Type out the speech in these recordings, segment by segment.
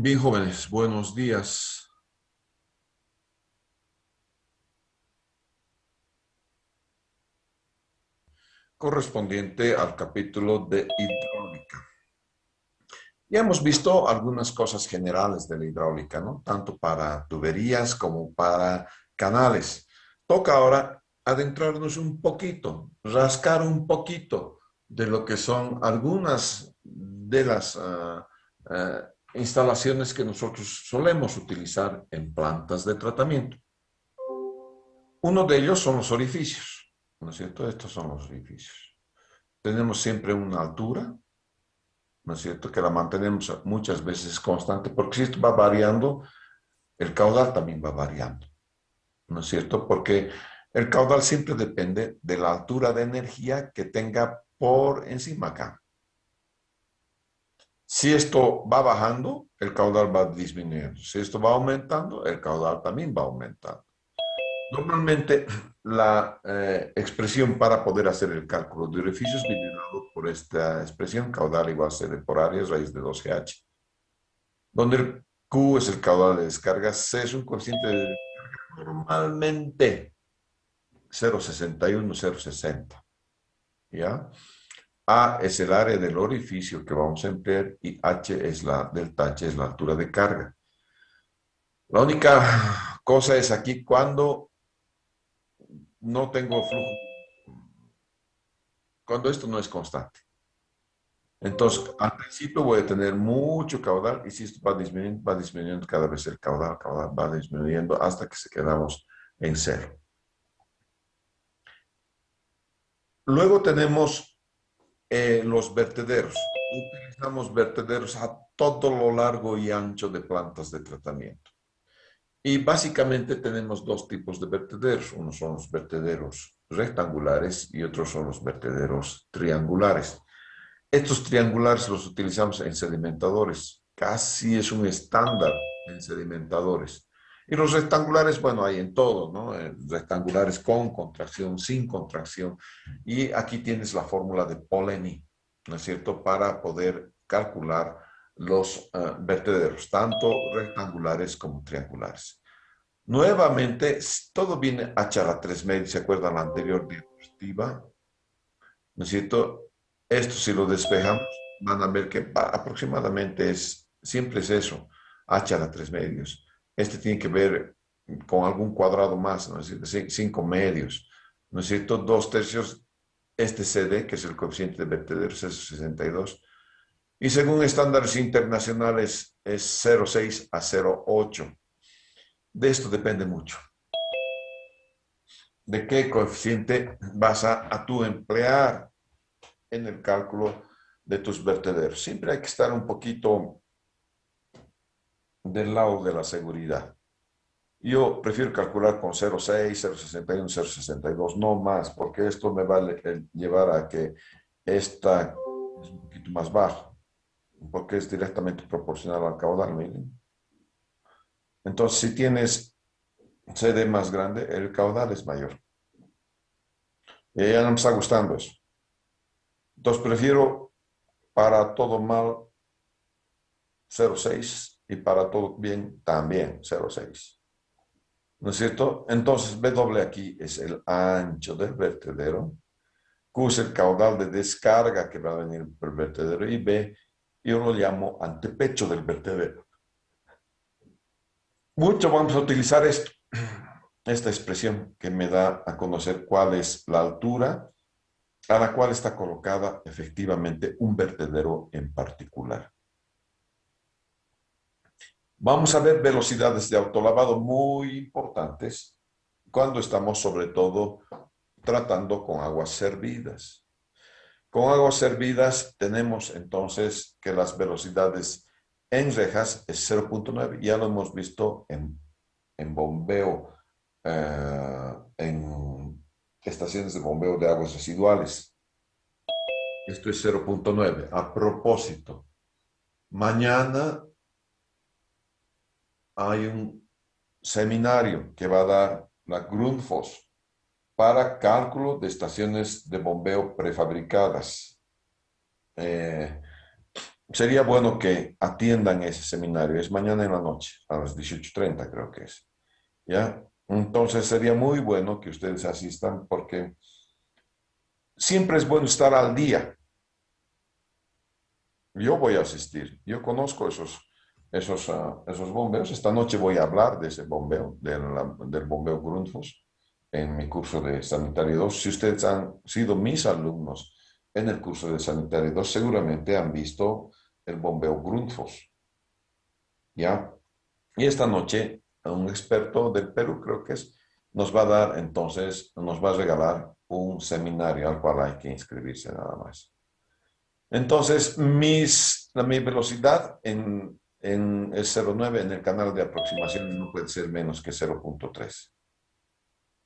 Bien, jóvenes, buenos días. Correspondiente al capítulo de hidráulica. Ya hemos visto algunas cosas generales de la hidráulica, ¿no? Tanto para tuberías como para canales. Toca ahora adentrarnos un poquito, rascar un poquito de lo que son algunas de las instalaciones que nosotros solemos utilizar en plantas de tratamiento. Uno de ellos son los orificios, ¿no es cierto? Estos son los orificios. Tenemos siempre una altura, ¿no es cierto? Que la mantenemos muchas veces constante, porque si esto va variando, el caudal también va variando, ¿no es cierto? Porque el caudal siempre depende de la altura de energía que tenga por encima acá. Si esto va bajando, el caudal va disminuyendo. Si esto va aumentando, el caudal también va aumentando. Normalmente la expresión para poder hacer el cálculo de orificios viene dado por esta expresión caudal igual CD por área raíz de 12H, donde el Q es el caudal de descarga, C es un coeficiente de descarga normalmente 0,61, 0,60, ¿ya? A es el área del orificio que vamos a emplear y H es la delta H es la altura de carga. La única cosa es aquí cuando no tengo flujo, cuando esto no es constante. Entonces, al principio voy a tener mucho caudal y si esto va disminuyendo cada vez el caudal va disminuyendo hasta que se quedamos en cero. Luego tenemos los vertederos. Utilizamos vertederos a todo lo largo y ancho de plantas de tratamiento. Y básicamente tenemos dos tipos de vertederos. Unos son los vertederos rectangulares y otros son los vertederos triangulares. Estos triangulares los utilizamos en sedimentadores. Casi es un estándar en sedimentadores. Y los rectangulares, bueno, hay en todo, ¿no? Rectangulares con contracción, sin contracción. Y aquí tienes la fórmula de Polanyi, ¿no es cierto? Para poder calcular los vertederos, tanto rectangulares como triangulares. Nuevamente, todo viene H a la 3 media, ¿se acuerdan la anterior diapositiva? ¿No es cierto? Esto si lo despejamos, van a ver que aproximadamente siempre es eso, h a la 3 medios. Este tiene que ver con algún cuadrado más, ¿no es cierto? 5 medios, ¿no es cierto? 2 tercios, este CD, que es el coeficiente de vertedero, es 62. Y según estándares internacionales es 0,6 a 0,8. De esto depende mucho. ¿De qué coeficiente vas a tú emplear en el cálculo de tus vertederos? Siempre hay que estar un poquito del lado de la seguridad. Yo prefiero calcular con 0,6, 0,61, 0,62, no más, porque esto me va a llevar a que esta es un poquito más baja, porque es directamente proporcional al caudal, miren. Entonces, si tienes CD más grande, el caudal es mayor. Y ya no me está gustando eso. Entonces, prefiero para todo mal 0,6 y para todo bien también 0,6. ¿No es cierto? Entonces, B aquí es el ancho del vertedero, Q es el caudal de descarga que va a venir por el vertedero y B, yo lo llamo antepecho del vertedero. Mucho vamos a utilizar esta expresión que me da a conocer cuál es la altura a la cual está colocada efectivamente un vertedero en particular. Vamos a ver velocidades de autolavado muy importantes cuando estamos sobre todo tratando con aguas servidas. Con aguas servidas tenemos entonces que las velocidades en rejas es 0,9. Ya lo hemos visto en bombeo, en estaciones de bombeo de aguas residuales. Esto es 0,9. A propósito, mañana hay un seminario que va a dar la Grundfos para cálculo de estaciones de bombeo prefabricadas. Eh, sería bueno que atiendan ese seminario. Es mañana en la noche, a las 18:30 creo que es. ¿Ya? Entonces sería muy bueno que ustedes asistan porque siempre es bueno estar al día. Yo voy a asistir. Yo conozco esos bombeos. Esta noche voy a hablar de ese bombeo, del bombeo Grundfos, en mi curso de Sanitario 2. Si ustedes han sido mis alumnos en el curso de Sanitario 2, seguramente han visto el bombeo Grundfos, ¿ya? Y esta noche, un experto del Perú, creo que es, nos va a dar, entonces, nos va a regalar un seminario al cual hay que inscribirse nada más. Entonces, mi velocidad es 0,9 en el canal de aproximación, no puede ser menos que 0,3.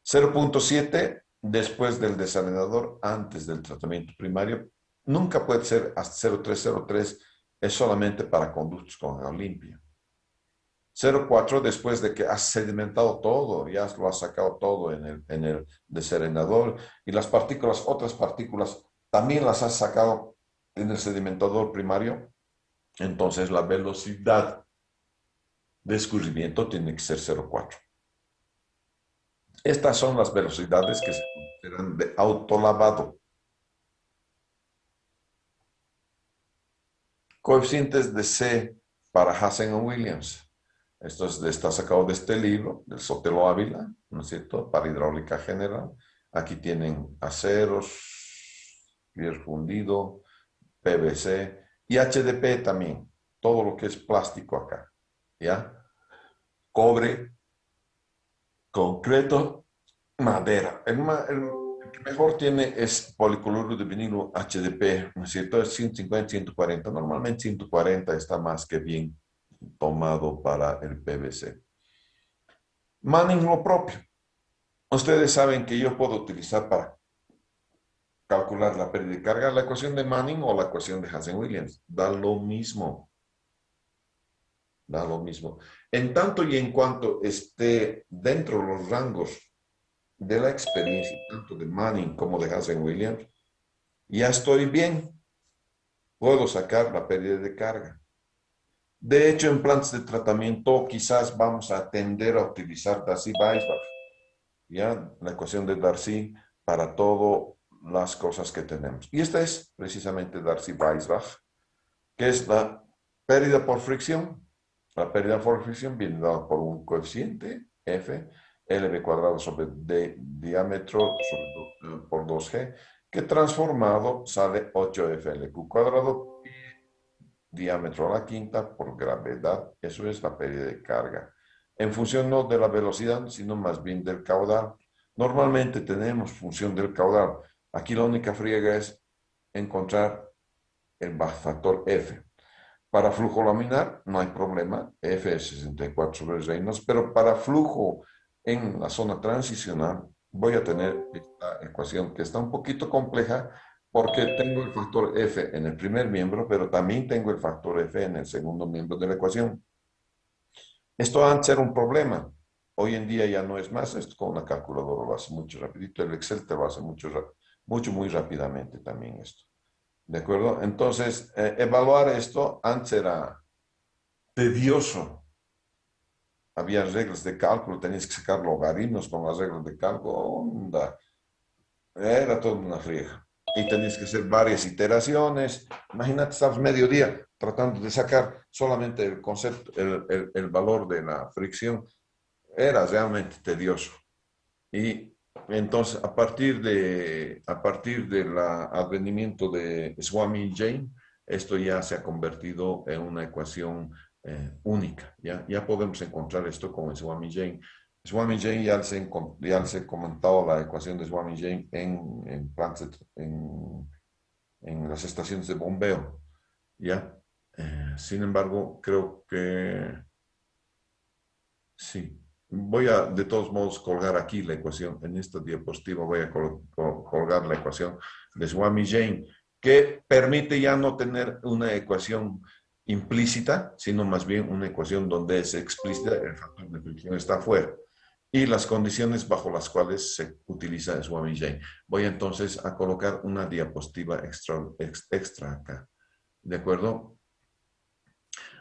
0,7 después del desalinador, antes del tratamiento primario. Nunca puede ser hasta 0,3, es solamente para conductos con agua limpia. 0,4 después de que has sedimentado todo, ya lo has sacado todo en el desalinador y las partículas, otras partículas, también las has sacado en el sedimentador primario. Entonces la velocidad de escurrimiento tiene que ser 0,4. Estas son las velocidades que se consideran de autolavado. Coeficientes de C para Hazen-Williams. Está sacado de este libro, del Sotelo Ávila, ¿no es cierto? Para hidráulica general. Aquí tienen aceros, hierro fundido, PVC y HDP también. Todo lo que es plástico acá, ¿ya? Cobre, concreto, madera. El que mejor tiene es policloruro de vinilo HDP, ¿no es cierto? Es 150, 140. Normalmente 140 está más que bien tomado para el PVC. Manning lo propio. Ustedes saben que yo puedo utilizar para calcular la pérdida de carga la ecuación de Manning o la ecuación de Hazen-Williams. Da lo mismo. Da lo mismo. En tanto y en cuanto esté dentro de los rangos de la experiencia, tanto de Manning como de Hazen-Williams, ya estoy bien. Puedo sacar la pérdida de carga. De hecho, en plantas de tratamiento quizás vamos a tender a utilizar Darcy-Weisbach, ¿ya? La ecuación de Darcy para todas las cosas que tenemos. Y esta es precisamente Darcy-Weisbach, que es la pérdida por fricción. La pérdida por fricción viene dada por un coeficiente, F, LB cuadrado sobre D diámetro por 2G, que transformado sale 8FLQ cuadrado diámetro a la quinta por gravedad. Eso es la pérdida de carga. En función no de la velocidad, sino más bien del caudal. Normalmente tenemos función del caudal. Aquí la única friega es encontrar el factor F. Para flujo laminar no hay problema, F es 64 sobre Reynolds, pero para flujo en la zona transicional voy a tener esta ecuación que está un poquito compleja porque tengo el factor F en el primer miembro, pero también tengo el factor F en el segundo miembro de la ecuación. Esto antes era un problema, hoy en día ya no es más, esto con una calculadora lo hace mucho rapidito, el Excel te lo hace muy rápidamente también esto. ¿De acuerdo? Entonces, evaluar esto antes era tedioso. Había reglas de cálculo, tenías que sacar logaritmos con las reglas de cálculo. Onda. Era toda una friega. Y tenías que hacer varias iteraciones. Imagínate, estabas mediodía tratando de sacar solamente el concepto, el valor de la fricción. Era realmente tedioso. Y entonces, a partir del advenimiento de Swami y Jane, esto ya se ha convertido en una ecuación única. Ya podemos encontrar esto con Swami y Jane. Swami y Jane ya les he comentado la ecuación de Swami y Jane en las estaciones de bombeo. ¿Ya? Sin embargo, creo que sí. Voy a, de todos modos, colgar aquí la ecuación. En esta diapositiva voy a colgar la ecuaón de Swami-Jain, que permite ya no tener una ecuación implícita, sino más bien una ecuación donde es explícita, el factor de fricción está afuera, y las condiciones bajo las cuales se utiliza Swami-Jain. Voy entonces a colocar una diapositiva extra acá. ¿De acuerdo?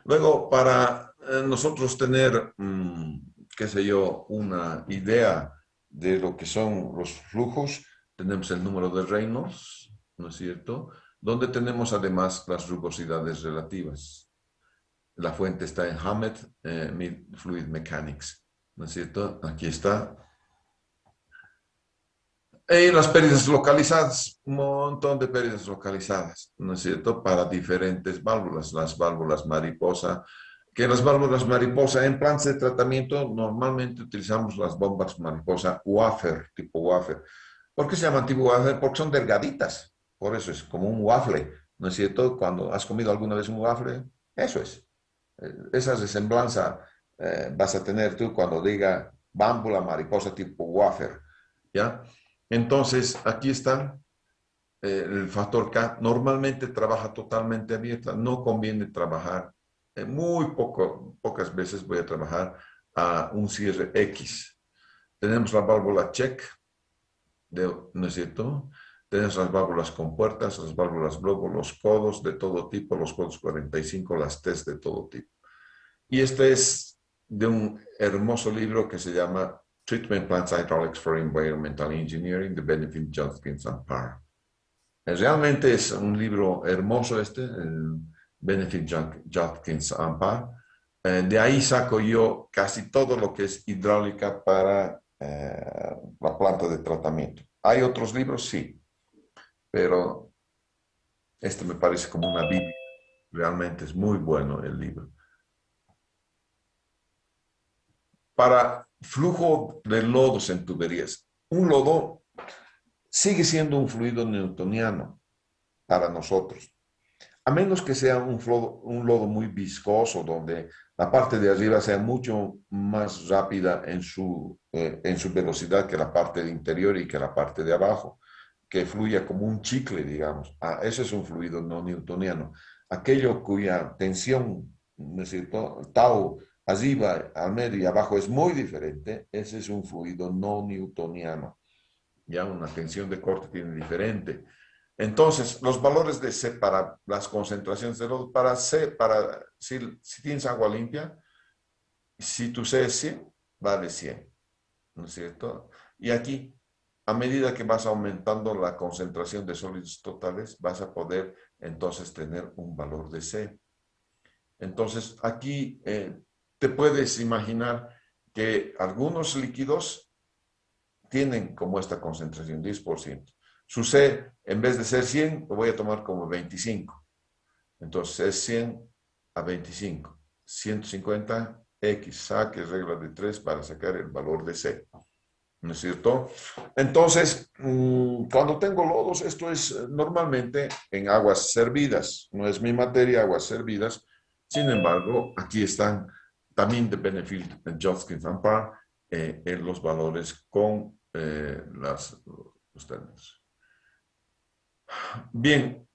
Luego, para nosotros tener, qué sé yo, una idea de lo que son los flujos, tenemos el número de Reynolds, ¿no es cierto? Donde tenemos además las rugosidades relativas. La fuente está en Hammett Fluid Mechanics, ¿no es cierto? Aquí está. Las pérdidas localizadas, un montón de pérdidas localizadas, ¿no es cierto? Para diferentes válvulas, las válvulas mariposa, que las válvulas mariposa en planes de tratamiento normalmente utilizamos las bombas mariposa wafer, tipo wafer. ¿Por qué se llaman tipo wafer? Porque son delgaditas, por eso es como un waffle, ¿no es cierto? Cuando has comido alguna vez un waffle, eso es. Esa semblanza vas a tener tú cuando diga válvula mariposa tipo wafer, ¿ya? Entonces, aquí está el factor K. Normalmente trabaja totalmente abierta. No conviene trabajar, pocas veces voy a trabajar a un cierre X. Tenemos la válvula check, ¿no es cierto? Tenemos las válvulas con puertas, las válvulas globo, los codos de todo tipo, los codos 45, las T's de todo tipo. Y este es de un hermoso libro que se llama Treatment Plants Hydraulics for Environmental Engineering, The Benefit, Judgments and Power. Realmente es un libro hermoso este, Benefit, Judgments and Power. De ahí saco yo casi todo lo que es hidráulica para la planta de tratamiento. ¿Hay otros libros? Sí, pero este me parece como una Biblia. Realmente es muy bueno el libro. Para flujo de lodos en tuberías. Un lodo sigue siendo un fluido newtoniano para nosotros, a menos que sea un lodo muy viscoso, donde la parte de arriba sea mucho más rápida en su velocidad que la parte de interior y que la parte de abajo, que fluya como un chicle, digamos. Ese es un fluido no newtoniano. Aquello cuya tensión, ¿no es cierto? Tau arriba, al medio y abajo es muy diferente, ese es un fluido no newtoniano. Ya una tensión de corte tiene diferente. Entonces, los valores de C para las concentraciones de lodo, para C, si tienes agua limpia, si tu C es 100, vale 100, ¿no es cierto? Y aquí, a medida que vas aumentando la concentración de sólidos totales, vas a poder entonces tener un valor de C. Entonces, aquí te puedes imaginar que algunos líquidos tienen como esta concentración, 10%. Su C, en vez de ser 100, lo voy a tomar como 25. Entonces es 100 a 25. 150 X, saque regla de 3 para sacar el valor de C. ¿No es cierto? Entonces, cuando tengo lodos, esto es normalmente en aguas servidas. No es mi materia, aguas servidas. Sin embargo, aquí están también de Benefit, Judgments and Par, en los valores con los términos. Bien,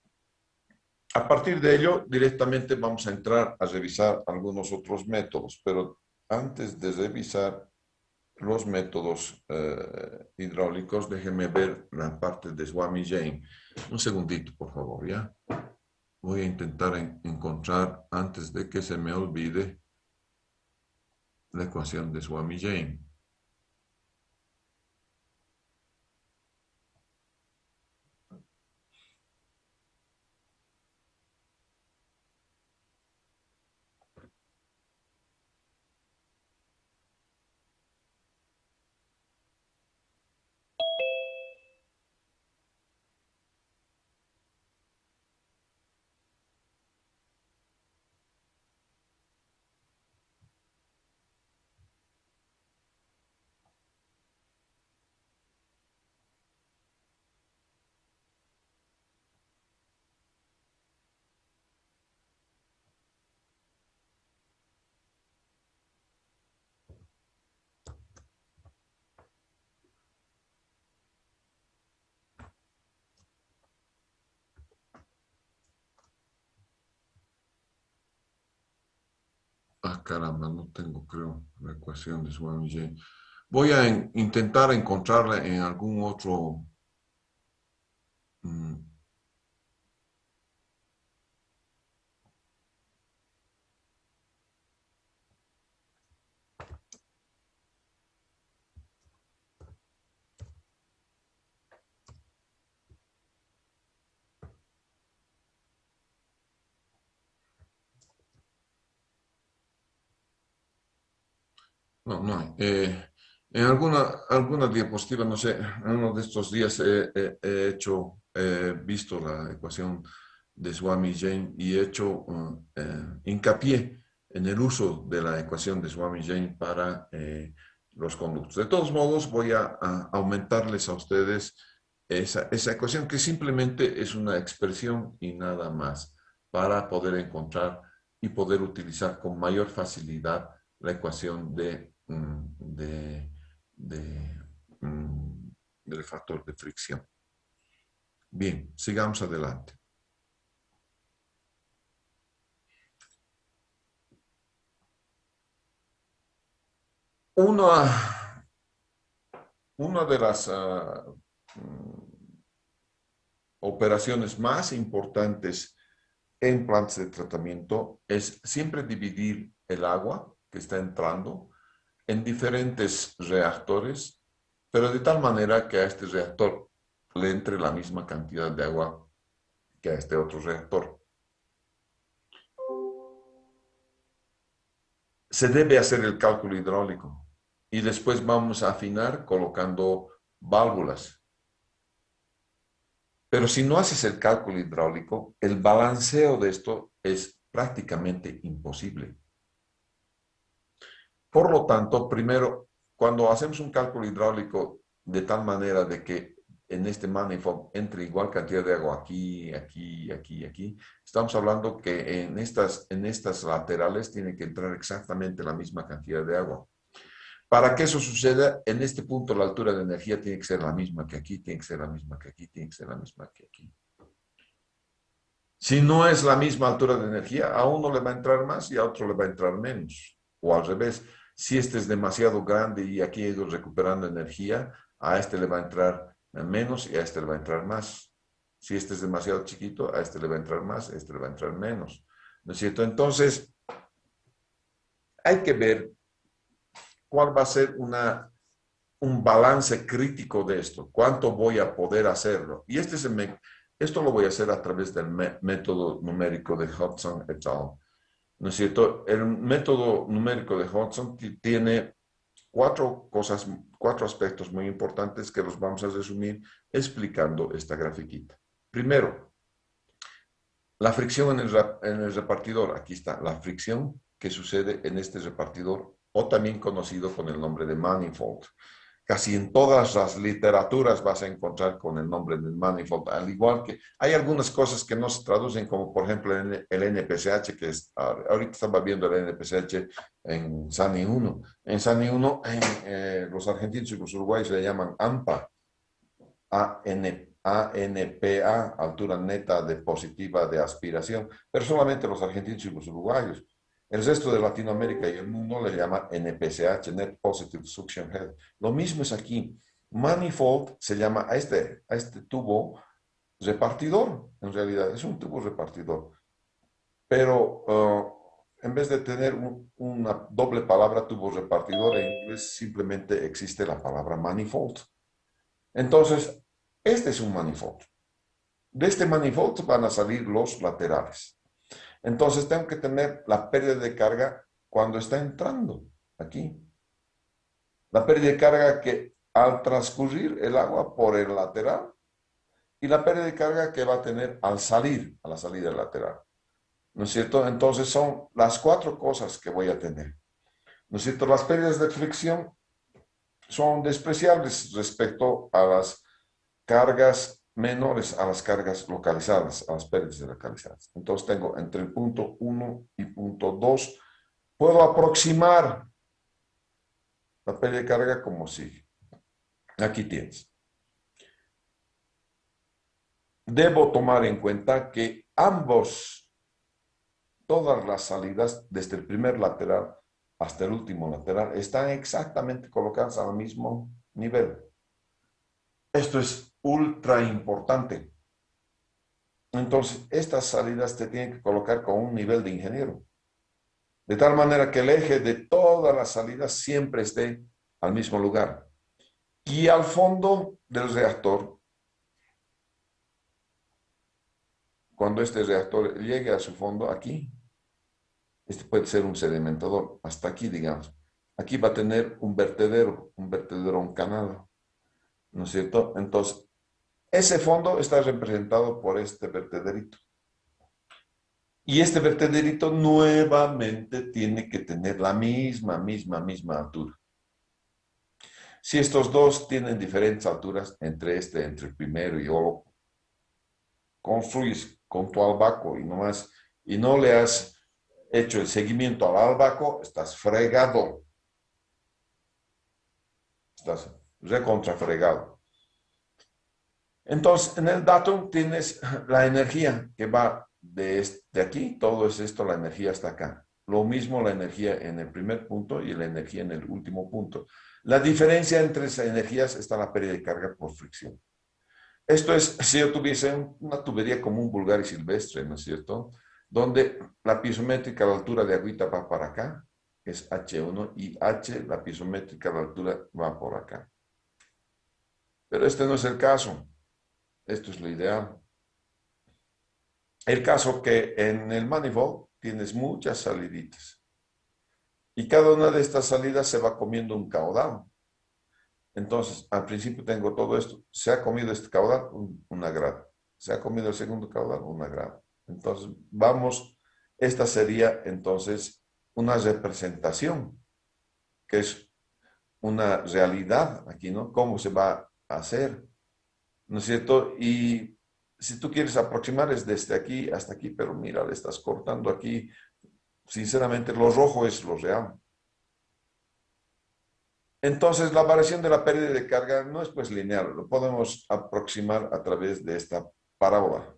a partir de ello, directamente vamos a entrar a revisar algunos otros métodos, pero antes de revisar los métodos hidráulicos, déjenme ver la parte de Swami Jain. Un segundito, por favor, ¿ya? Voy a intentar encontrar, antes de que se me olvide, la ecuación de Swami Jain. Ah, caramba, no tengo, creo, la ecuación de Swami Jain. Voy a intentar encontrarla en algún otro... mm, No, no hay. En alguna diapositiva, no sé, en uno de estos días he visto la ecuación de Swami Jain y he hecho hincapié en el uso de la ecuación de Swami Jain para los conductos. De todos modos, voy a aumentarles a ustedes esa ecuación que simplemente es una expresión y nada más para poder encontrar y poder utilizar con mayor facilidad la ecuación mm, del factor de fricción. Bien, sigamos adelante. Una, una de las operaciones más importantes en plantas de tratamiento es siempre dividir el agua que está entrando en diferentes reactores, pero de tal manera que a este reactor le entre la misma cantidad de agua que a este otro reactor. Se debe hacer el cálculo hidráulico y después vamos a afinar colocando válvulas. Pero si no haces el cálculo hidráulico, el balanceo de esto es prácticamente imposible. Por lo tanto, primero, cuando hacemos un cálculo hidráulico de tal manera de que en este manifold entre igual cantidad de agua aquí, aquí, aquí, aquí, estamos hablando que en estas laterales tiene que entrar exactamente la misma cantidad de agua. Para que eso suceda, en este punto la altura de energía tiene que ser la misma que aquí, tiene que ser la misma que aquí, tiene que ser la misma que aquí. Si no es la misma altura de energía, a uno le va a entrar más y a otro le va a entrar menos. O al revés, si este es demasiado grande y aquí he ido recuperando energía, a este le va a entrar menos y a este le va a entrar más. Si este es demasiado chiquito, a este le va a entrar más, a este le va a entrar menos. ¿No es cierto? Entonces, hay que ver cuál va a ser un balance crítico de esto. ¿Cuánto voy a poder hacerlo? Y esto lo voy a hacer a través del método numérico de Hudson et al. ¿No es cierto? El método numérico de Hudson tiene cuatro aspectos muy importantes que los vamos a resumir explicando esta grafiquita. Primero, la fricción en el repartidor. Aquí está la fricción que sucede en este repartidor, o también conocido con el nombre de manifold. Casi en todas las literaturas vas a encontrar con el nombre del manifold, al igual que hay algunas cosas que no se traducen, como por ejemplo el NPCH, que es, ahorita estaba viendo el NPCH en SANI 1. En SANI 1, los argentinos y los uruguayos le llaman ANPA, ANPA, altura neta de positiva de aspiración, pero solamente los argentinos y los uruguayos. El resto de Latinoamérica y el mundo le llama NPCH, Net Positive Suction Head. Lo mismo es aquí. Manifold se llama a este tubo repartidor, en realidad, es un tubo repartidor. Pero en vez de tener una doble palabra tubo repartidor, en inglés simplemente existe la palabra manifold. Entonces, este es un manifold. De este manifold van a salir los laterales. Entonces tengo que tener la pérdida de carga cuando está entrando aquí. La pérdida de carga que al transcurrir el agua por el lateral y la pérdida de carga que va a tener al salir, a la salida del lateral. ¿No es cierto? Entonces son las cuatro cosas que voy a tener. ¿No es cierto? Las pérdidas de fricción son despreciables respecto a las cargas menores, a las cargas localizadas, a las pérdidas localizadas. Entonces tengo entre el punto 1 y punto 2, puedo aproximar la pérdida de carga como sigue. Aquí tienes. Debo tomar en cuenta que todas las salidas, desde el primer lateral hasta el último lateral, están exactamente colocadas al mismo nivel. Esto es ultra importante. Entonces, estas salidas te tienen que colocar con un nivel de ingeniero. De tal manera que el eje de todas las salidas siempre esté al mismo lugar. Y al fondo del reactor, cuando este reactor llegue a su fondo aquí, este puede ser un sedimentador, hasta aquí, digamos. aquí va a tener un vertedero, un canal, ¿no es cierto? Entonces, ese fondo está representado por este vertederito. Y este vertederito nuevamente tiene que tener la misma altura. Si estos dos tienen diferentes alturas entre el primero y o construyes con tu albaco y no le has hecho el seguimiento al albaco, estás fregado. Estás recontrafregado. Entonces, en el datum tienes la energía que va de aquí, todo es esto, la energía está acá. Lo mismo la energía en el primer punto y la energía en el último punto. La diferencia entre esas energías está la pérdida de carga por fricción. Esto es, si yo tuviese una tubería como un Bulgari silvestre, ¿no es cierto? Donde la piezométrica a la altura de agüita va para acá, es H1, y H, la piezométrica a la altura, va por acá. Pero este no es el caso. Esto es lo ideal. El caso que en el manifold tienes muchas saliditas. Y cada una de estas salidas se va comiendo un caudal. Entonces, al principio tengo todo esto. Se ha comido este caudal, una grada. Se ha comido el segundo caudal, una grada. Entonces, esta sería entonces una representación, que es una realidad aquí, ¿no? ¿Cómo se va a hacer? ¿No es cierto? Y si tú quieres aproximar es desde aquí hasta aquí, pero mira, le estás cortando aquí. Sinceramente, lo rojo es lo real. Entonces, la variación de la pérdida de carga no es pues lineal, lo podemos aproximar a través de esta parábola,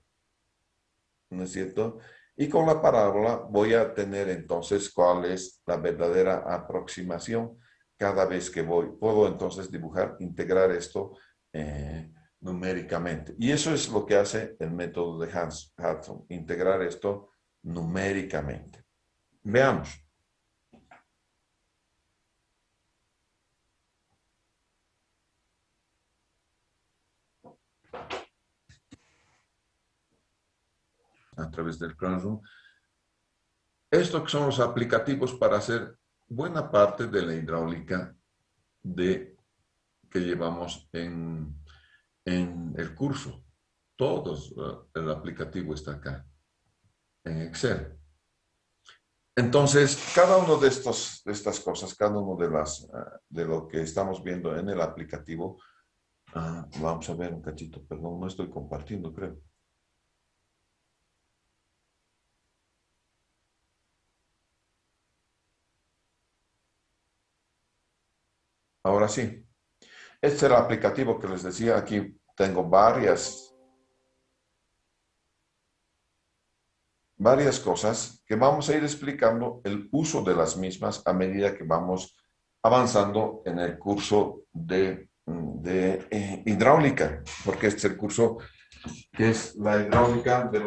¿no es cierto? Y con la parábola voy a tener entonces cuál es la verdadera aproximación cada vez que voy. Puedo entonces dibujar, integrar esto numéricamente. Y eso es lo que hace el método de Hudson, integrar esto numéricamente. Veamos. A través del Classroom. Estos son los aplicativos para hacer buena parte de la hidráulica que llevamos en el curso. Todos, el aplicativo está acá, en Excel. Entonces, cada uno de estas cosas, cada uno de lo que estamos viendo en el aplicativo, vamos a ver un cachito, perdón, no estoy compartiendo, creo. Ahora sí. Este es el aplicativo que les decía. Aquí tengo varias cosas que vamos a ir explicando el uso de las mismas a medida que vamos avanzando en el curso de hidráulica, porque este es el curso que es la hidráulica de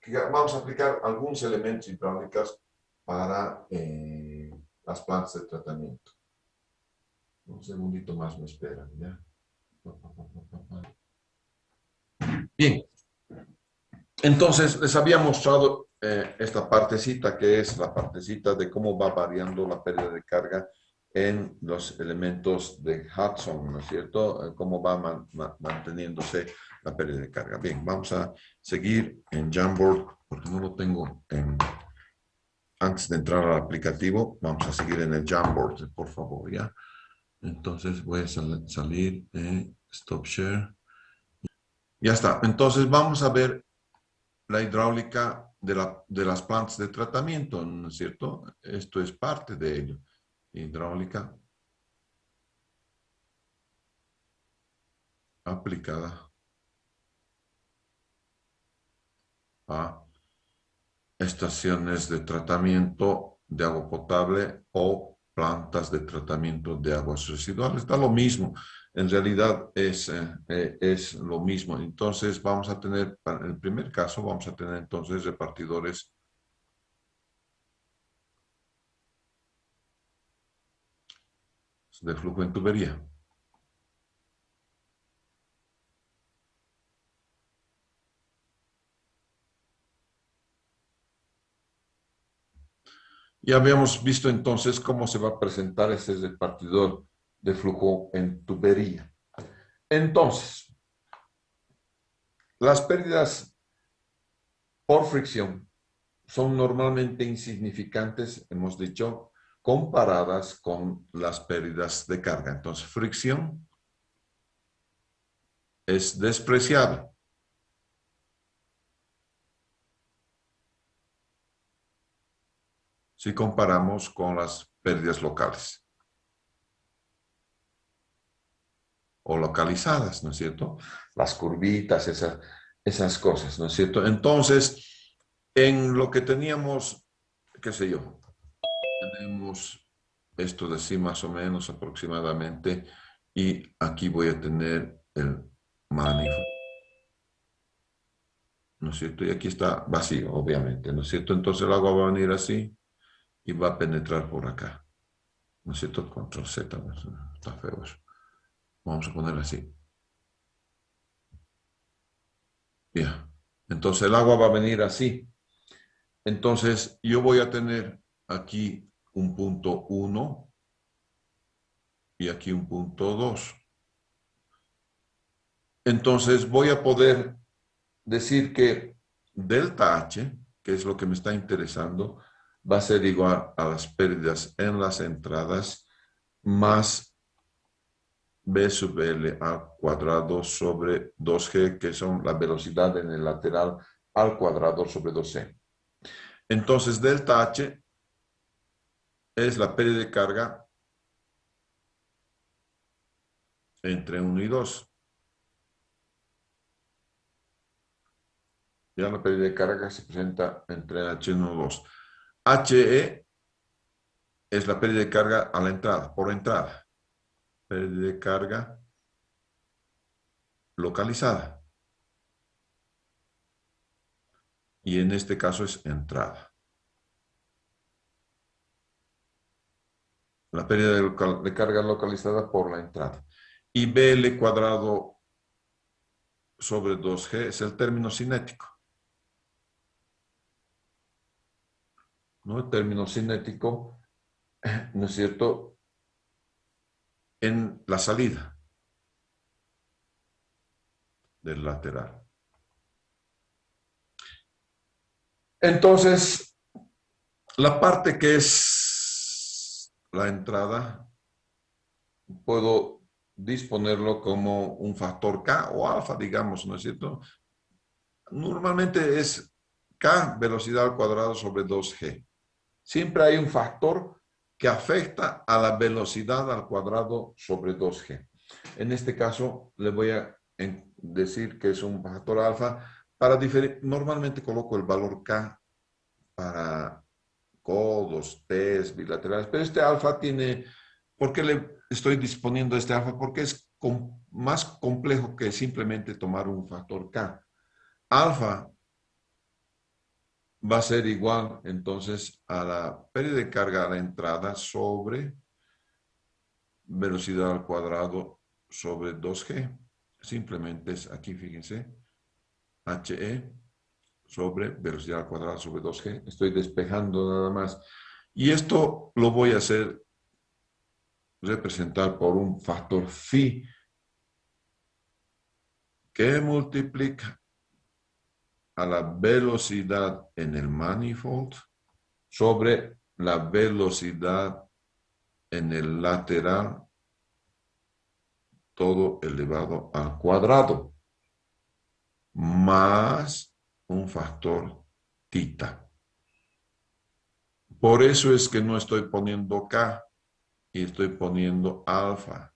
que vamos a aplicar algunos elementos hidráulicos para las plantas de tratamiento. Un segundito más me esperan, ¿ya? Bien, entonces, les había mostrado esta partecita, que es la partecita de cómo va variando la pérdida de carga en los elementos de Hudson, ¿no es cierto? Cómo va manteniéndose la pérdida de carga. Bien, vamos a seguir en Jamboard, porque no lo tengo antes de entrar al aplicativo. Vamos a seguir en el Jamboard, por favor, ¿ya? Entonces, voy a salir Stop Share. Ya está. Entonces, vamos a ver la hidráulica de las plantas de tratamiento, ¿no es cierto? Esto es parte de ello. Hidráulica aplicada a estaciones de tratamiento de agua potable o plantas de tratamiento de aguas residuales. Da lo mismo. En realidad es lo mismo. Entonces vamos a tener, en el primer caso, vamos a tener entonces repartidores de flujo en tubería. Ya habíamos visto entonces cómo se va a presentar ese repartidor de flujo en tubería. Entonces, las pérdidas por fricción son normalmente insignificantes, hemos dicho, comparadas con las pérdidas de carga. Entonces, fricción es despreciable si comparamos con las pérdidas locales o localizadas, ¿no es cierto? Las curvitas, esas cosas, ¿no es cierto? Entonces, en lo que teníamos, qué sé yo, tenemos esto de sí más o menos aproximadamente, y aquí voy a tener el manifold, ¿no es cierto? Y aquí está vacío, obviamente, ¿no es cierto? Entonces el agua va a venir así y va a penetrar por acá, ¿no es cierto? Control Z, ¿no? Está feo eso. Vamos a ponerlo así. Ya. Entonces el agua va a venir así. Entonces yo voy a tener aquí un punto 1 y aquí un punto 2. Entonces voy a poder decir que delta H, que es lo que me está interesando, va a ser igual a las pérdidas en las entradas más B sub L al cuadrado sobre 2G, que son la velocidad en el lateral al cuadrado sobre 2C. Entonces, delta H es la pérdida de carga entre 1 y 2. Ya la pérdida de carga se presenta entre H1 y 2. HE es la pérdida de carga a la entrada, por entrada. Pérdida de carga localizada. Y en este caso es entrada. La pérdida de carga localizada por la entrada. Y BL cuadrado sobre 2G es el término cinético, ¿no? El término cinético, ¿no es cierto?, en la salida del lateral. Entonces, la parte que es la entrada, puedo disponerlo como un factor K o alfa, digamos, ¿no es cierto? Normalmente es K velocidad al cuadrado sobre 2G. Siempre hay un factor que afecta a la velocidad al cuadrado sobre 2G. En este caso, le voy a decir que es un factor alfa. Para normalmente coloco el valor K para codos, T's, bilaterales, pero este alfa tiene, ¿por qué le estoy disponiendo este alfa? Porque es más complejo que simplemente tomar un factor K. Alfa va a ser igual entonces a la pérdida de carga a la entrada sobre velocidad al cuadrado sobre 2G. Simplemente es aquí, fíjense, HE sobre velocidad al cuadrado sobre 2G. Estoy despejando nada más. Y esto lo voy a hacer representar por un factor phi que multiplica a la velocidad en el manifold sobre la velocidad en el lateral, todo elevado al cuadrado, más un factor tita. Por eso es que no estoy poniendo K y estoy poniendo alfa,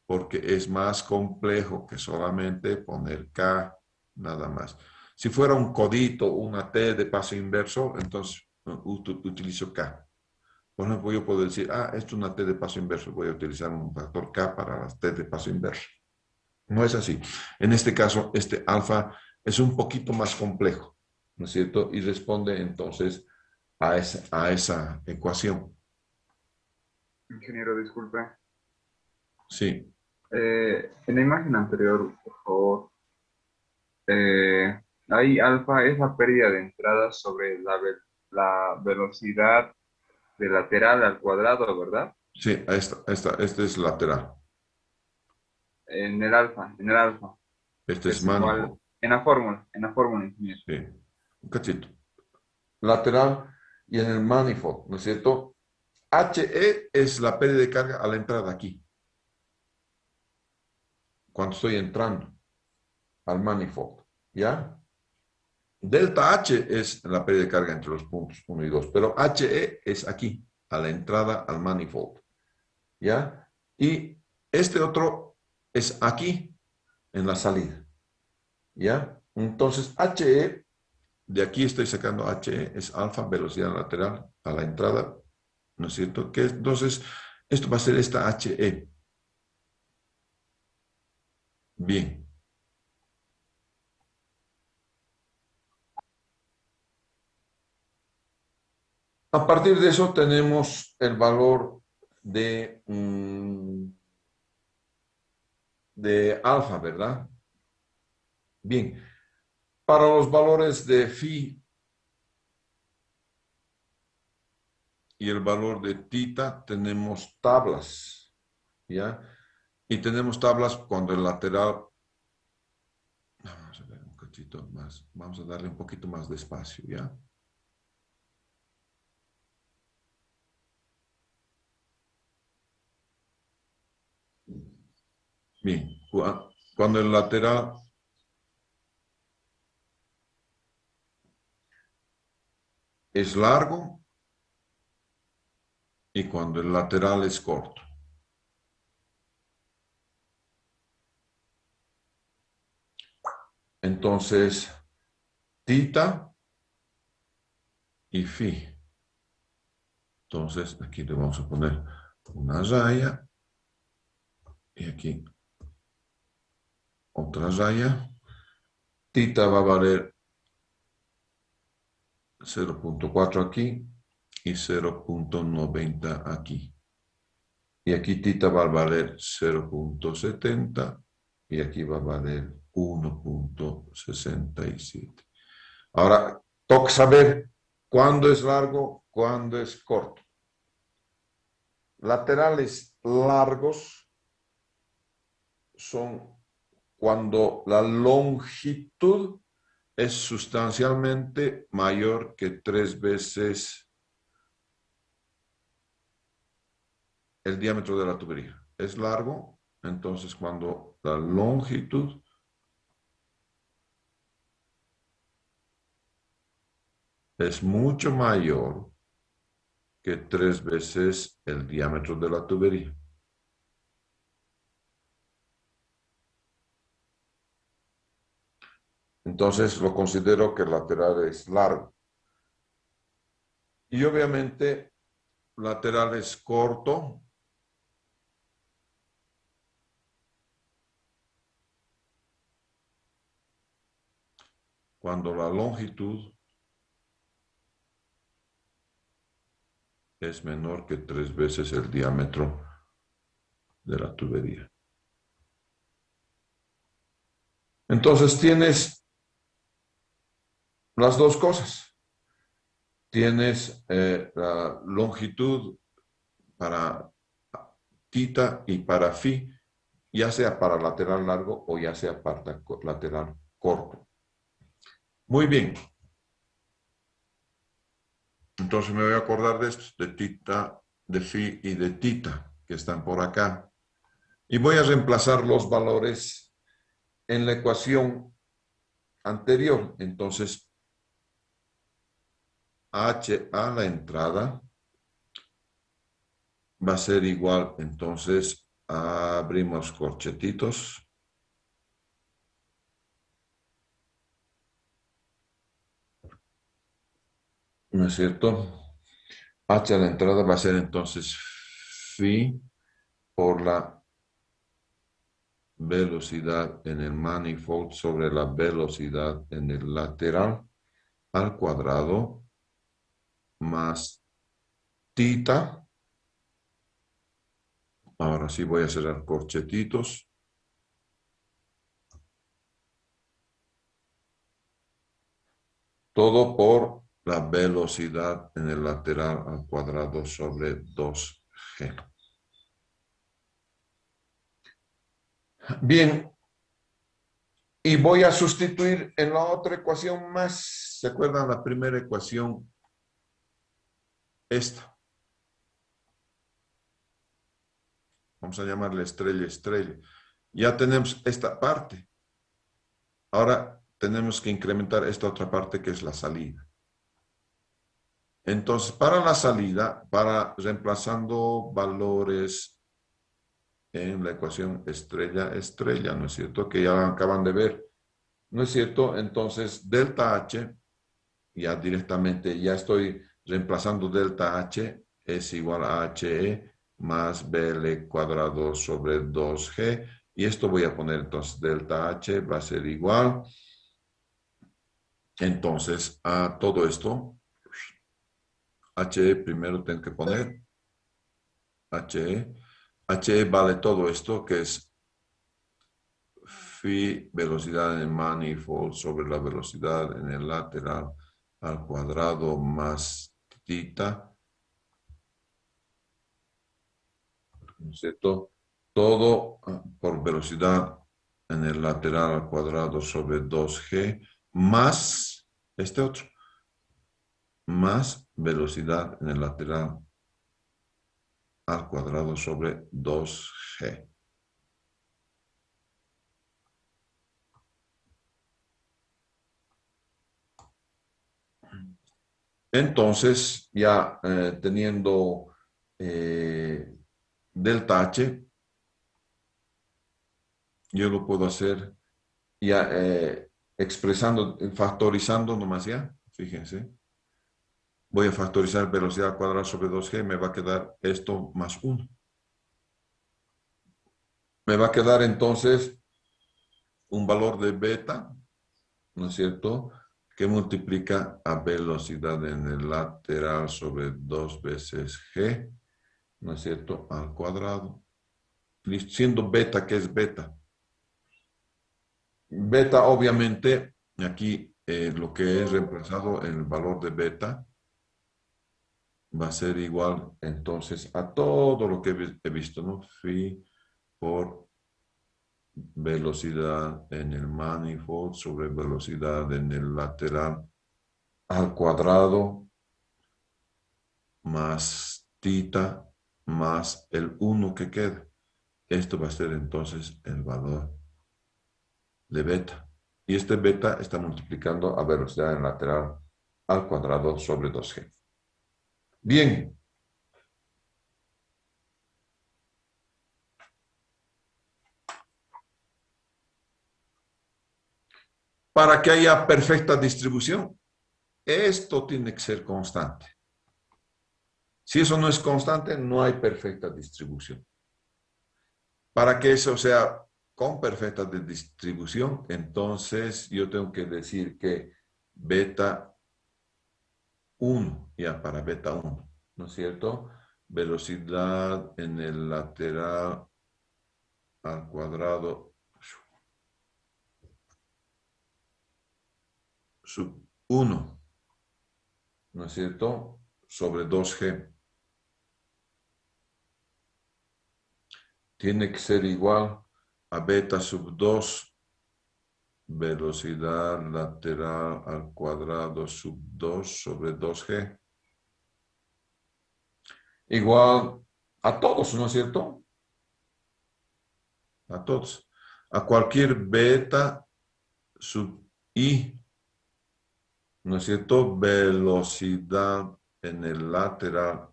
porque es más complejo que solamente poner K nada más. Si fuera un codito, una T de paso inverso, entonces utilizo K. Por ejemplo, yo puedo decir, esto es una T de paso inverso, voy a utilizar un factor K para las T de paso inverso. No es así. En este caso, este alfa es un poquito más complejo, ¿no es cierto? Y responde entonces a esa ecuación. Ingeniero, disculpe. Sí. En la imagen anterior, por favor, ahí alfa es la pérdida de entrada sobre la velocidad de lateral al cuadrado, ¿verdad? Sí, este es lateral. En el alfa, Este es es igual, manifold. en la fórmula, ingeniero. Sí, un cachito. Lateral y en el manifold, ¿no es cierto? HE es la pérdida de carga a la entrada aquí, cuando estoy entrando al manifold, ¿ya? Delta H es la pérdida de carga entre los puntos 1 y 2, pero HE es aquí, a la entrada al manifold, ¿ya? Y este otro es aquí, en la salida, ¿ya? Entonces, HE, de aquí estoy sacando HE, es alfa, velocidad lateral a la entrada, ¿no es cierto? Entonces, esto va a ser esta HE. Bien. A partir de eso tenemos el valor de alfa, ¿verdad? Bien. Para los valores de phi y el valor de tita tenemos tablas, ¿ya? Y tenemos tablas cuando el lateral... Vamos a ver un cachito más. Vamos a darle un poquito más de espacio, ¿ya? Bien. Cuando el lateral es largo y cuando el lateral es corto. Entonces, tita y phi. Entonces, aquí le vamos a poner una raya y aquí otra raya. Tita va a valer 0,4 aquí y 0,90 aquí. Y aquí tita va a valer 0,70 y aquí va a valer 1,67. Ahora, toca saber cuándo es largo, cuándo es corto. Laterales largos son cuando la longitud es sustancialmente mayor que 3 veces el diámetro de la tubería. Es largo, entonces cuando la longitud es mucho mayor que 3 veces el diámetro de la tubería. Entonces lo considero que el lateral es largo. Y obviamente lateral es corto cuando la longitud es menor que 3 veces el diámetro de la tubería. Entonces tienes las dos cosas. Tienes la longitud para tita y para phi, ya sea para lateral largo o ya sea para lateral corto. Muy bien. Entonces me voy a acordar de estos, de tita, de phi y de tita, que están por acá. Y voy a reemplazar los valores en la ecuación anterior. Entonces, H a la entrada va a ser igual, entonces abrimos corchetitos. ¿No es cierto? H a la entrada va a ser entonces phi por la velocidad en el manifold sobre la velocidad en el lateral al cuadrado más tita. Ahora sí voy a cerrar corchetitos. Todo por la velocidad en el lateral al cuadrado sobre 2g. Bien, y voy a sustituir en la otra ecuación más. ¿Se acuerdan la primera ecuación? Esta. Vamos a llamarle estrella, estrella. Ya tenemos esta parte. Ahora tenemos que incrementar esta otra parte que es la salida. Entonces, para la salida, para reemplazando valores en la ecuación estrella, estrella, ¿no es cierto? Que ya acaban de ver, ¿no es cierto? Entonces, delta H, ya directamente, ya estoy reemplazando delta H, es igual a HE más BL cuadrado sobre 2G. Y esto voy a poner entonces delta H va a ser igual. Entonces, a todo esto, HE primero tengo que poner HE. HE vale todo esto que es phi velocidad en el manifold sobre la velocidad en el lateral al cuadrado más tita, ¿no es cierto? Todo por velocidad en el lateral al cuadrado sobre 2g más este otro, más velocidad en el lateral al cuadrado sobre 2g. Entonces, ya teniendo delta H, yo lo puedo hacer ya expresando, factorizando nomás ya, fíjense. Voy a factorizar velocidad cuadrada sobre 2g, me va a quedar esto más 1. Me va a quedar entonces un valor de beta, ¿no es cierto?, que multiplica a velocidad en el lateral sobre 2 veces g, ¿no es cierto?, al cuadrado. Siendo beta, ¿qué es beta? Beta, obviamente, aquí lo que es reemplazado en el valor de beta va a ser igual entonces a todo lo que he visto, ¿no? Phi por velocidad en el manifold sobre velocidad en el lateral al cuadrado más tita más el 1 que queda. Esto va a ser entonces el valor de beta. Y este beta está multiplicando a velocidad en lateral al cuadrado sobre 2g. Bien. Para que haya perfecta distribución, esto tiene que ser constante. Si eso no es constante, no hay perfecta distribución. Para que eso sea con perfecta distribución, entonces yo tengo que decir que beta 1, ya para beta 1, ¿no es cierto? Velocidad en el lateral al cuadrado sub 1, ¿no es cierto? Sobre 2g. Tiene que ser igual a beta sub 2, velocidad lateral al cuadrado sub 2 sobre 2g. Igual a todos, ¿no es cierto? A todos. A cualquier beta sub i, ¿no es cierto? Velocidad en el lateral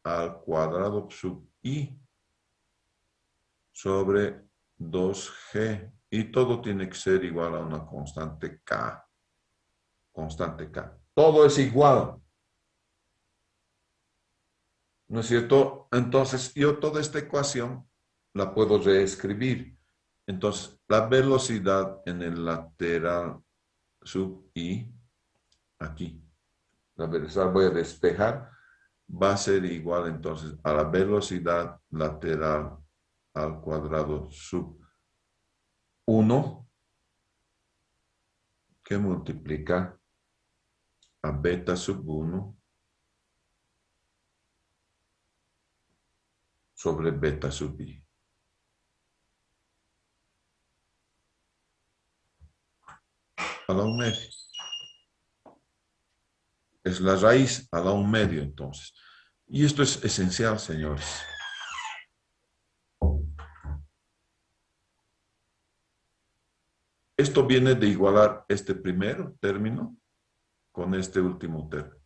al cuadrado sub i sobre 2g. Y todo tiene que ser igual a una constante k. Constante k. Todo es igual. ¿No es cierto? Entonces, yo toda esta ecuación la puedo reescribir. Entonces, la velocidad en el lateral sub i, aquí, la velocidad voy a despejar, va a ser igual entonces a la velocidad lateral al cuadrado sub 1, que multiplica a beta sub 1 sobre beta sub i. A la 1/2. Es la raíz a la 1/2 entonces. Y esto es esencial, señores. Esto viene de igualar este primer término con este último término.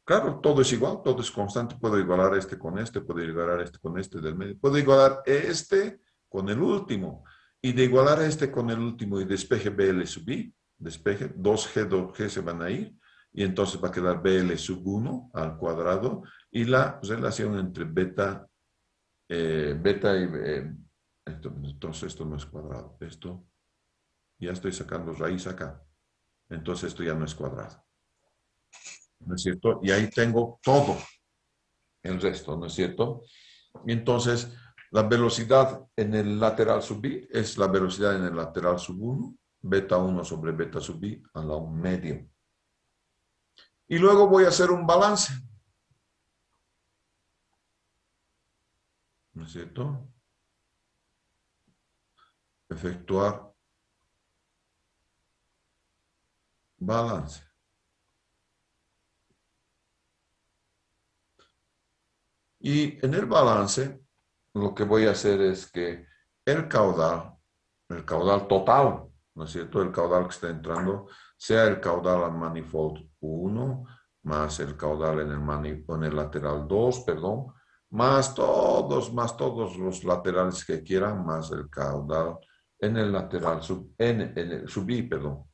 Claro, todo es igual, todo es constante. Puedo igualar este con este, puedo igualar este con este del medio. Puedo igualar este con el último. Y de igualar este con el último y despeje BL sub i, despeje, 2G se van a ir. Y entonces va a quedar BL sub 1 al cuadrado. Y la relación entre beta y... entonces esto no es cuadrado. Esto, ya estoy sacando raíz acá. Entonces esto ya no es cuadrado. ¿No es cierto? Y ahí tengo todo el resto, ¿no es cierto? Y entonces, la velocidad en el lateral sub i es la velocidad en el lateral sub 1, beta 1 sobre beta sub i a la 1/2. Y luego voy a hacer un balance. ¿No es cierto? Efectuar balance. Y en el balance, lo que voy a hacer es que el caudal total, ¿no es cierto? El caudal que está entrando, sea el caudal al manifold 1, más el caudal en el lateral 2, perdón, más todos los laterales que quieran, más el caudal en el lateral en el sub i, perdón,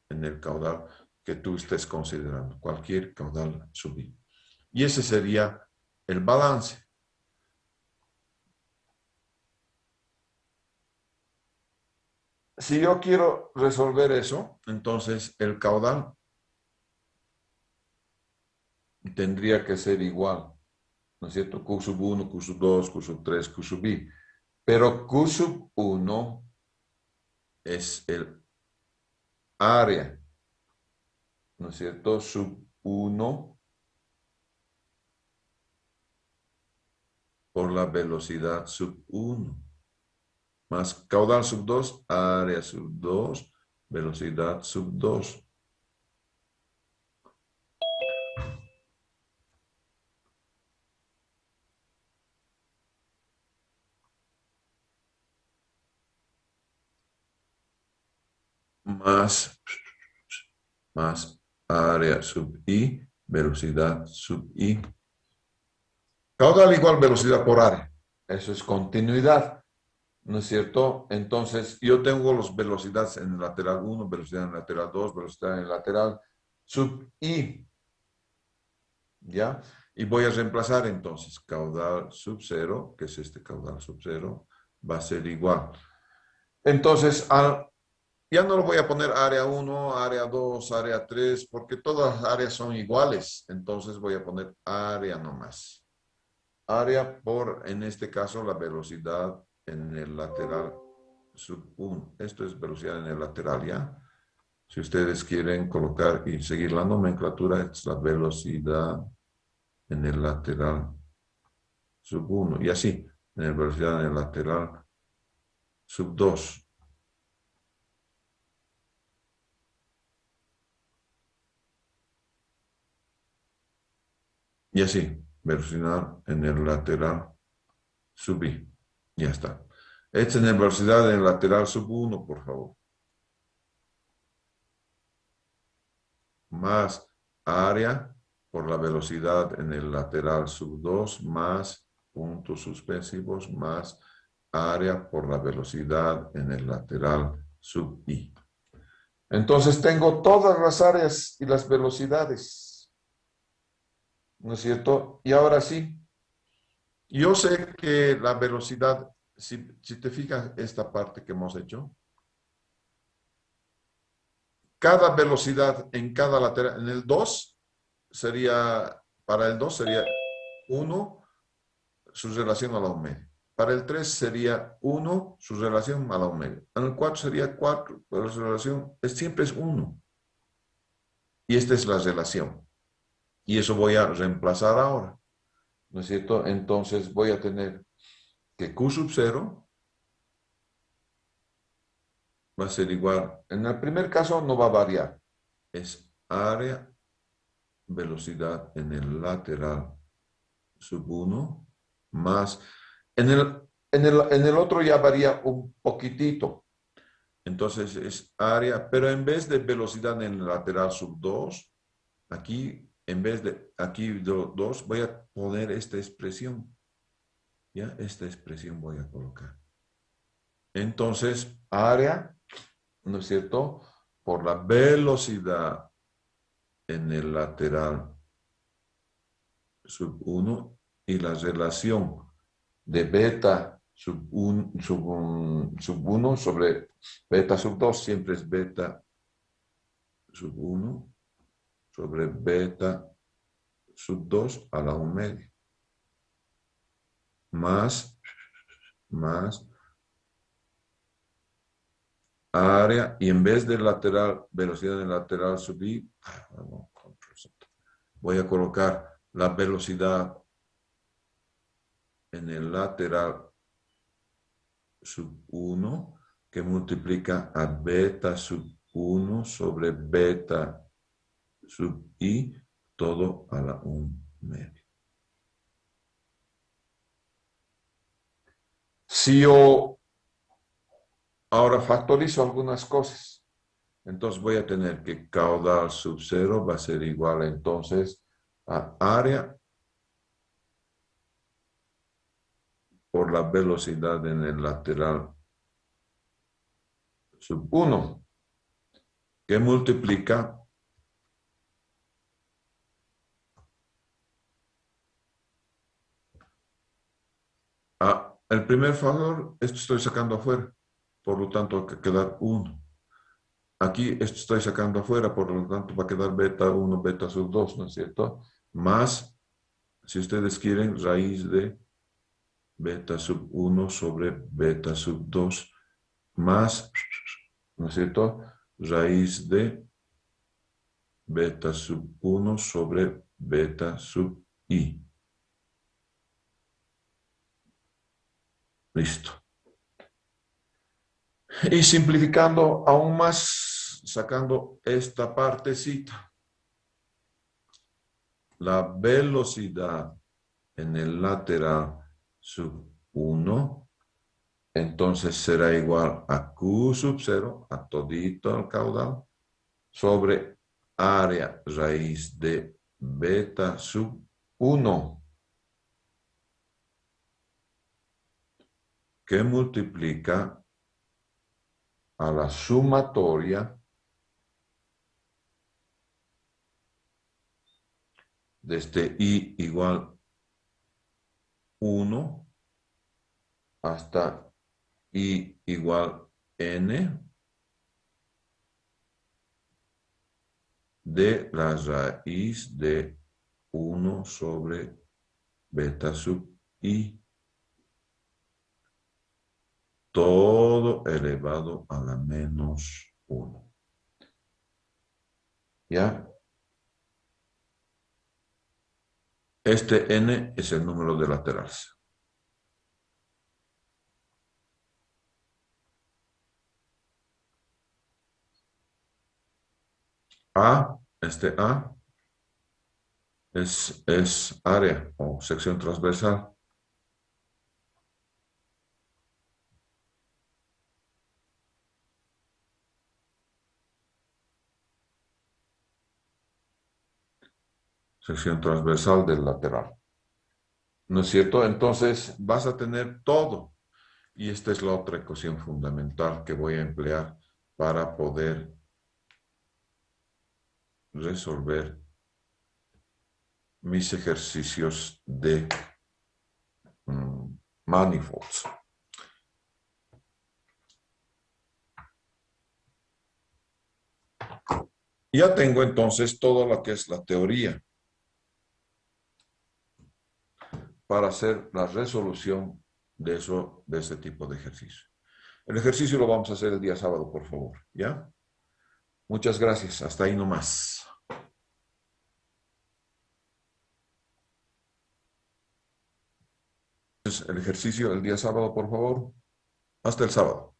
en el caudal que tú estés considerando, cualquier caudal sub i. Y ese sería el balance. Si yo quiero resolver eso, entonces el caudal tendría que ser igual, ¿no es cierto? Q sub 1, Q sub 2, Q sub 3, Q sub i. Pero Q sub 1 es el área, ¿no es cierto? Sub 1 por la velocidad sub 1. Más caudal sub 2, área sub 2, velocidad sub 2. Más área sub i, velocidad sub i. Caudal igual velocidad por área. Eso es continuidad, ¿no es cierto? Entonces, yo tengo las velocidades en el lateral 1, velocidad en el lateral 2, velocidad en el lateral sub i. ¿Ya? Y voy a reemplazar entonces caudal sub 0, que es este caudal sub 0, va a ser igual. Entonces, ya no lo voy a poner área 1, área 2, área 3, porque todas las áreas son iguales. Entonces voy a poner área nomás. Área por, en este caso, la velocidad en el lateral sub 1. Esto es velocidad en el lateral, ¿ya? Si ustedes quieren colocar y seguir la nomenclatura, es la velocidad en el lateral sub 1. Y así, en la velocidad en el lateral sub 2. Y así, velocidad en el lateral sub i. Ya está. Echen en velocidad en el lateral sub 1, por favor. Más área por la velocidad en el lateral sub 2, más puntos suspensivos, más área por la velocidad en el lateral sub i. Entonces tengo todas las áreas y las velocidades. ¿No es cierto? Y ahora sí, yo sé que la velocidad, si te fijas esta parte que hemos hecho, cada velocidad en cada lateral, en el 2 sería, para el 2 sería 1 su relación a la 1/2. Para el 3 sería 1 su relación a la 1/2. En el 4 sería 4, pero su relación siempre es 1. Y esta es la relación. Y eso voy a reemplazar ahora, ¿no es cierto? Entonces voy a tener que Q sub 0 va a ser igual. En el primer caso no va a variar. Es área, velocidad en el lateral sub 1 más. En el otro ya varía un poquitito. Entonces es área, pero en vez de velocidad en el lateral sub 2, aquí, en vez de aquí 2, voy a poner esta expresión. ¿Ya? Esta expresión voy a colocar. Entonces, área, ¿no es cierto? Por la velocidad en el lateral sub 1 y la relación de beta sub 1 sobre beta sub 2 siempre es beta sub 1 sobre beta sub 2 a la 1 media. Más área, y en vez de lateral, velocidad en el lateral sub i, voy a colocar la velocidad en el lateral sub 1 que multiplica a beta sub 1 sobre beta sub i, todo a la 1 media. Si yo ahora factorizo algunas cosas, entonces voy a tener que caudal sub 0 va a ser igual entonces a área por la velocidad en el lateral sub 1, que multiplica el primer factor, esto estoy sacando afuera, por lo tanto va a quedar 1. Aquí esto estoy sacando afuera, por lo tanto va a quedar beta 1, beta sub 2, ¿no es cierto? Más, si ustedes quieren, raíz de beta sub 1 sobre beta sub 2, más, ¿no es cierto? Raíz de beta sub 1 sobre beta sub i. Listo. Y simplificando aún más, sacando esta partecita, la velocidad en el lateral sub 1, entonces será igual a Q sub 0, a todito el caudal, sobre área raíz de beta sub 1, que multiplica a la sumatoria desde i igual 1 hasta i igual n de la raíz de 1 sobre beta sub i, todo elevado a la menos 1. ¿Ya? Este n es el número de laterales. Este A es área o sección transversal. Sección transversal del lateral. ¿No es cierto? Entonces vas a tener todo. Y esta es la otra ecuación fundamental que voy a emplear para poder resolver mis ejercicios de manifolds. Ya tengo entonces todo lo que es la teoría para hacer la resolución de ese tipo de ejercicio. El ejercicio lo vamos a hacer el día sábado, por favor, ¿ya? Muchas gracias. Hasta ahí nomás. entonces el ejercicio el día sábado, por favor. Hasta el sábado.